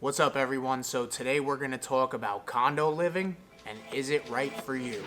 What's up, everyone? So today we're going to talk about condo living and is it right for you?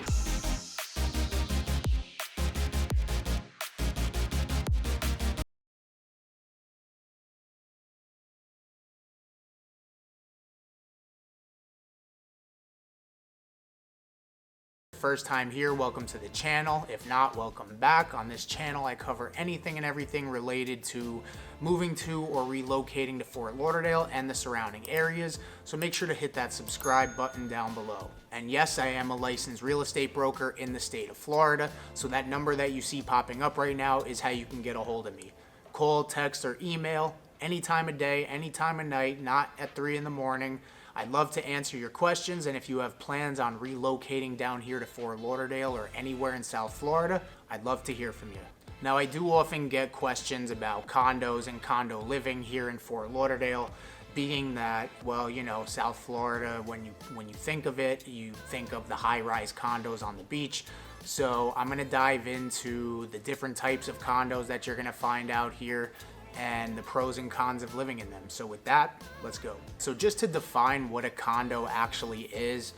First time here, welcome to the channel. If not, welcome back. On this channel, I cover anything and everything related to moving to or relocating to Fort Lauderdale and the surrounding areas. So make sure to hit that subscribe button down below. And yes, I am a licensed real estate broker in the state of Florida. So that number that you see popping up right now is how you can get a hold of me. Call, text, or email any time of day, any time of night, not at 3 in the morning. I'd love to answer your questions, and if you have plans on relocating down here to Fort Lauderdale or anywhere in South Florida, I'd love to hear from you. Now, I do often get questions about condos and condo living here in Fort Lauderdale, being that, well, you know, South Florida, when you think of it, you think of the high-rise condos on the beach. So I'm gonna dive into the different types of condos that you're gonna find out here and the pros and cons of living in them. So with that, let's go. So just to define what a condo actually is,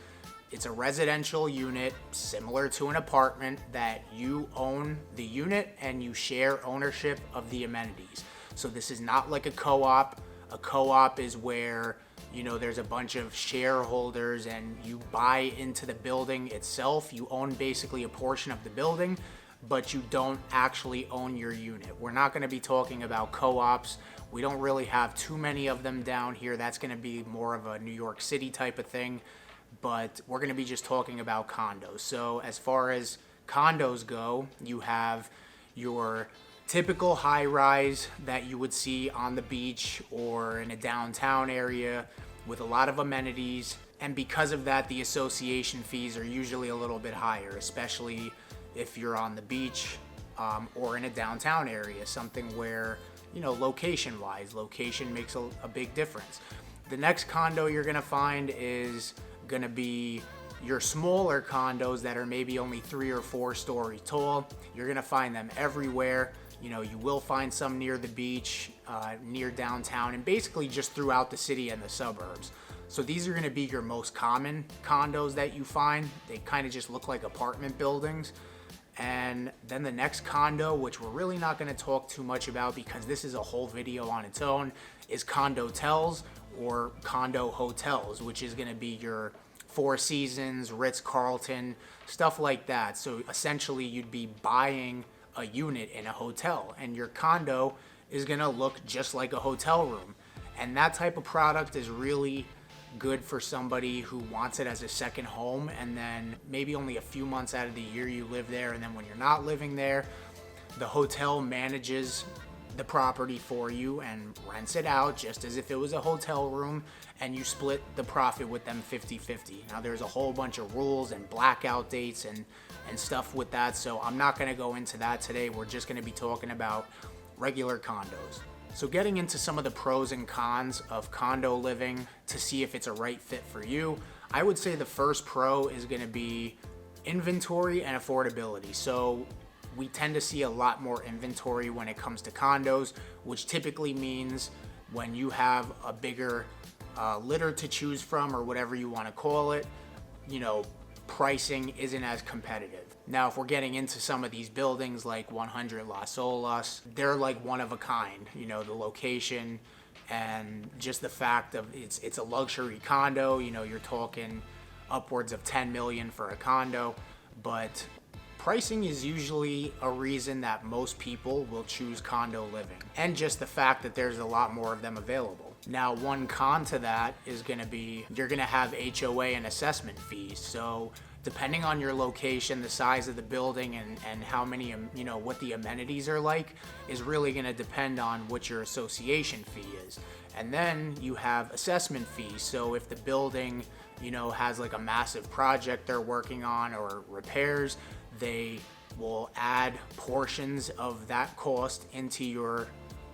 it's a residential unit similar to an apartment that you own the unit and you share ownership of the amenities. So this is not like a co-op. A co-op is where, you know, there's a bunch of shareholders and you buy into the building itself. You own basically a portion of the building, but you don't actually own your unit. We're not going to be talking about co-ops. We don't really have too many of them down here. That's going to be more of a New York City type of thing, but we're going to be just talking about condos. So as far as condos go, you have your typical high-rise that you would see on the beach or in a downtown area with a lot of amenities, and because of that, the association fees are usually a little bit higher, especially if you're on the beach or in a downtown area, something where, you know, location makes a big difference. The next condo you're gonna find is gonna be your smaller condos that are maybe only 3 or 4 stories tall. You're gonna find them everywhere. You know, you will find some near the beach, near downtown, and basically just throughout the city and the suburbs. So these are gonna be your most common condos that you find. They kind of just look like apartment buildings. And then the next condo, which we're really not going to talk too much about because this is a whole video on its own, is condotels or condo hotels, which is going to be your Four Seasons, Ritz-Carlton, stuff like that. So essentially you'd be buying a unit in a hotel and your condo is going to look just like a hotel room. And that type of product is really good for somebody who wants it as a second home, and then maybe only a few months out of the year you live there, and then when you're not living there, the hotel manages the property for you and rents it out just as if it was a hotel room, and you split the profit with them 50-50. Now there's a whole bunch of rules and blackout dates and stuff with that, so I'm not going to go into that today. We're just going to be talking about regular condos. So getting into some of the pros and cons of condo living to see if it's a right fit for you, I would say the first pro is going to be inventory and affordability. So we tend to see a lot more inventory when it comes to condos, which typically means when you have a bigger litter to choose from or whatever you want to call it, you know, pricing isn't as competitive. Now, if we're getting into some of these buildings like 100 Las Olas, they're like one of a kind, you know, the location and just the fact of it's a luxury condo, you know, you're talking upwards of 10 million for a condo, but pricing is usually a reason that most people will choose condo living, and just the fact that there's a lot more of them available. Now, one con to that is going to be you're going to have HOA and assessment fees. So depending on your location, the size of the building, and how many, you know, what the amenities are like is really going to depend on what your association fee is. And then you have assessment fees. So if the building, you know, has like a massive project they're working on or repairs, they will add portions of that cost into your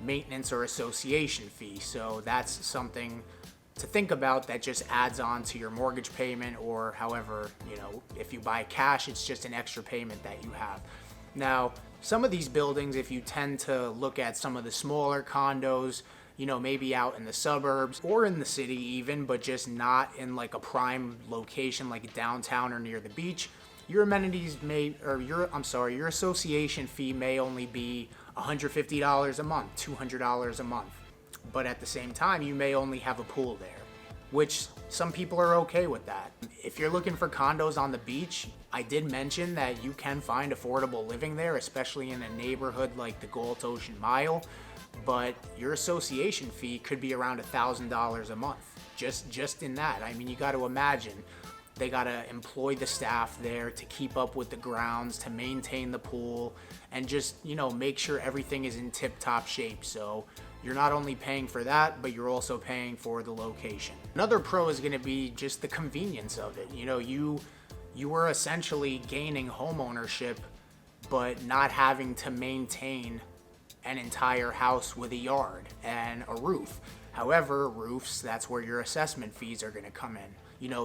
maintenance or association fee. So that's something to think about that just adds on to your mortgage payment, or however, you know, if you buy cash, it's just an extra payment that you have. Now, some of these buildings, if you tend to look at some of the smaller condos, maybe out in the suburbs or in the city even, but just not in like a prime location like downtown or near the beach, your amenities may, or your association fee may only be $150 a month, $200 a month. But at the same time, you may only have a pool there, which some people are okay with that. If you're looking for condos on the beach, I did mention that you can find affordable living there, especially in a neighborhood like the Galt Ocean Mile, but your association fee could be around $1,000 a month, just in that. I mean, you got to imagine, they got to employ the staff there to keep up with the grounds, to maintain the pool, and just, make sure everything is in tip-top shape. So you're not only paying for that, but you're also paying for the location. Another pro is going to be just the convenience of it. You were essentially gaining home ownership, but not having to maintain an entire house with a yard and a roof. However, roofs, that's where your assessment fees are going to come in.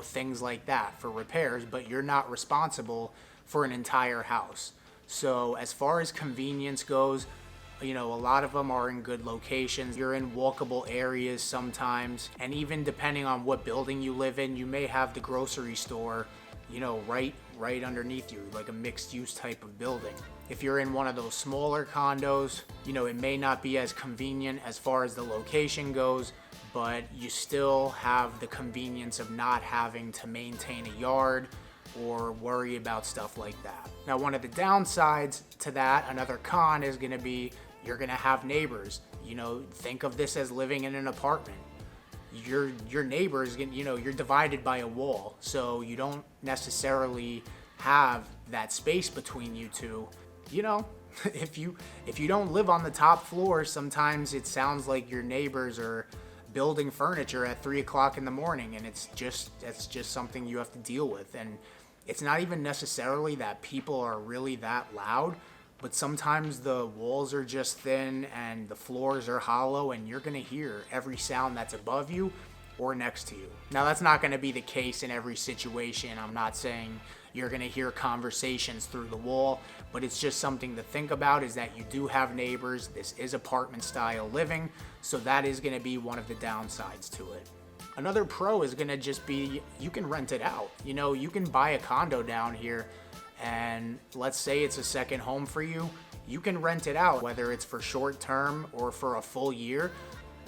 Things like that for repairs, but you're not responsible for an entire house. So as far as convenience goes, a lot of them are in good locations. You're in walkable areas sometimes, and even depending on what building you live in, you may have the grocery store, right underneath you, like a mixed use type of building. If you're in one of those smaller condos, it may not be as convenient as far as the location goes, but you still have the convenience of not having to maintain a yard or worry about stuff like that. Now, one of the downsides to that, another con, is going to be you're going to have neighbors. Think of this as living in an apartment. Your neighbors, you're divided by a wall, so you don't necessarily have that space between you two. If you don't live on the top floor, sometimes it sounds like your neighbors are building furniture at 3 o'clock in the morning, and it's just something you have to deal with. And it's not even necessarily that people are really that loud, but sometimes the walls are just thin and the floors are hollow, and you're going to hear every sound that's above you or next to you. Now, that's not going to be the case in every situation. I'm not saying you're going to hear conversations through the wall, but it's just something to think about, is that you do have neighbors. This is apartment style living, so that is going to be one of the downsides to it. Another pro is going to just be you can rent it out. You can buy a condo down here, and let's say it's a second home for you. You can rent it out, whether it's for short term or for a full year.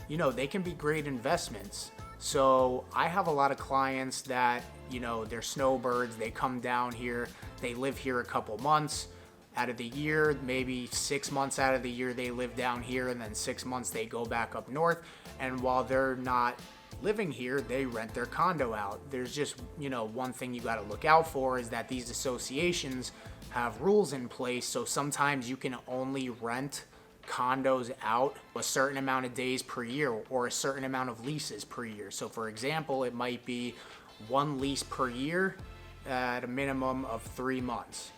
They can be great investments. So I have a lot of clients that, they're snowbirds. They come down here, they live here a couple months out of the year, maybe 6 months out of the year they live down here, and then 6 months they go back up north. And while they're not living here, they rent their condo out. There's just, one thing you got to look out for is that these associations have rules in place. So sometimes you can only rent condos out a certain amount of days per year, or a certain amount of leases per year. So for example, it might be 1 lease per year at a minimum of 3 months.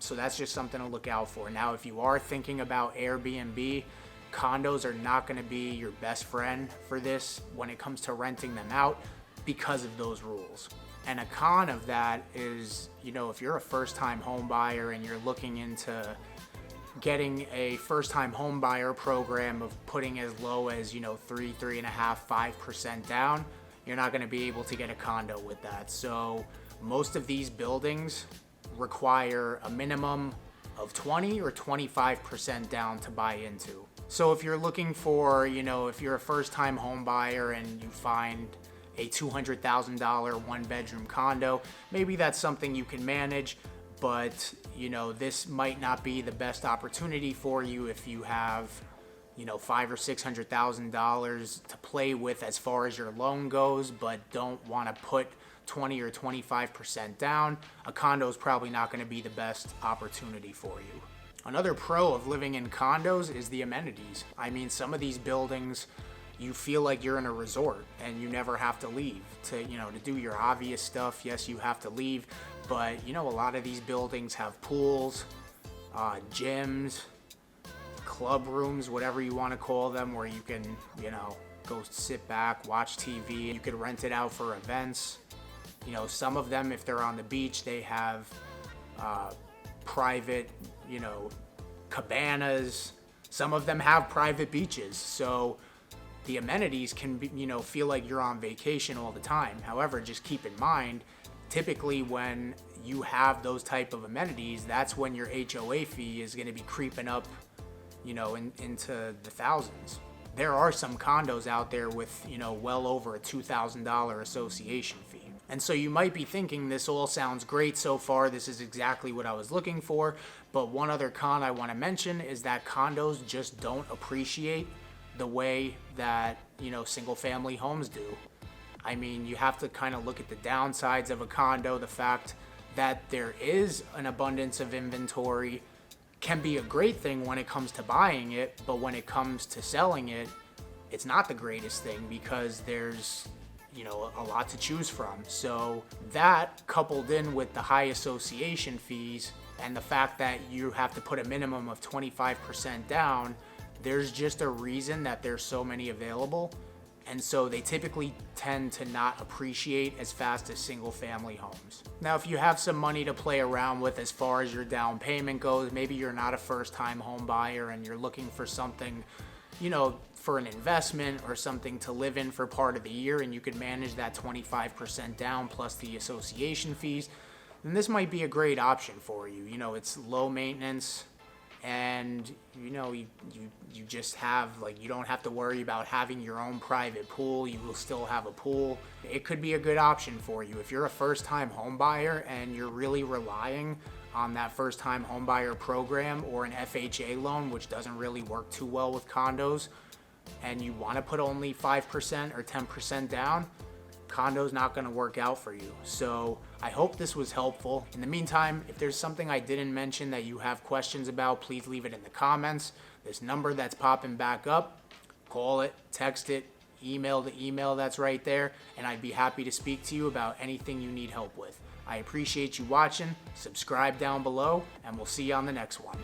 So that's just something to look out for. Now, if you are thinking about Airbnb, condos are not going to be your best friend for this when it comes to renting them out, because of those rules. And a con of that is, if you're a first-time home buyer and you're looking into getting a first-time home buyer program of putting as low as, 3.5%, 5% down, you're not going to be able to get a condo with that. So most of these buildings require a minimum of 20 or 25% down to buy into. So if you're looking for, if you're a first-time home buyer and you find a $200,000 one-bedroom condo, maybe that's something you can manage. But, this might not be the best opportunity for you if you have, $500,000 or $600,000 to play with as far as your loan goes, but don't want to put 20 or 25% down. A condo is probably not going to be the best opportunity for you. Another pro of living in condos is the amenities. I mean, some of these buildings, you feel like you're in a resort and you never have to leave to do your obvious stuff. Yes, you have to leave, but a lot of these buildings have pools, gyms, club rooms, whatever you want to call them, where you can, go sit back, watch TV. You could rent it out for events. Some of them, if they're on the beach, they have private, cabanas. Some of them have private beaches. So the amenities can be, feel like you're on vacation all the time. However, just keep in mind, typically when you have those type of amenities, that's when your HOA fee is going to be creeping up, into the thousands. There are some condos out there with, well over a $2,000 association fee. And so you might be thinking, this all sounds great so far, this is exactly what I was looking for. But one other con I want to mention is that condos just don't appreciate the way that, single family homes do. I mean, you have to kind of look at the downsides of a condo. The fact that there is an abundance of inventory can be a great thing when it comes to buying it, but when it comes to selling it, it's not the greatest thing because there's a lot to choose from. So that, coupled in with the high association fees and the fact that you have to put a minimum of 25% down, there's just a reason that there's so many available. And so they typically tend to not appreciate as fast as single family homes. Now, if you have some money to play around with as far as your down payment goes, maybe you're not a first time home buyer and you're looking for something, for an investment or something to live in for part of the year, and you could manage that 25% down plus the association fees, then this might be a great option for you. It's low maintenance, and you just have, you don't have to worry about having your own private pool. You will still have a pool. It could be a good option for you if you're a first-time home buyer and you're really relying on that first-time home buyer program or an FHA loan, which doesn't really work too well with condos, and you want to put only 5% or 10% down. Condo's not going to work out for you. So I hope this was helpful. In the meantime, if there's something I didn't mention that you have questions about, please leave it in the comments. This number that's popping back up, call it, text it, email the email that's right there, and I'd be happy to speak to you about anything you need help with. I appreciate you watching. Subscribe down below, and we'll see you on the next one.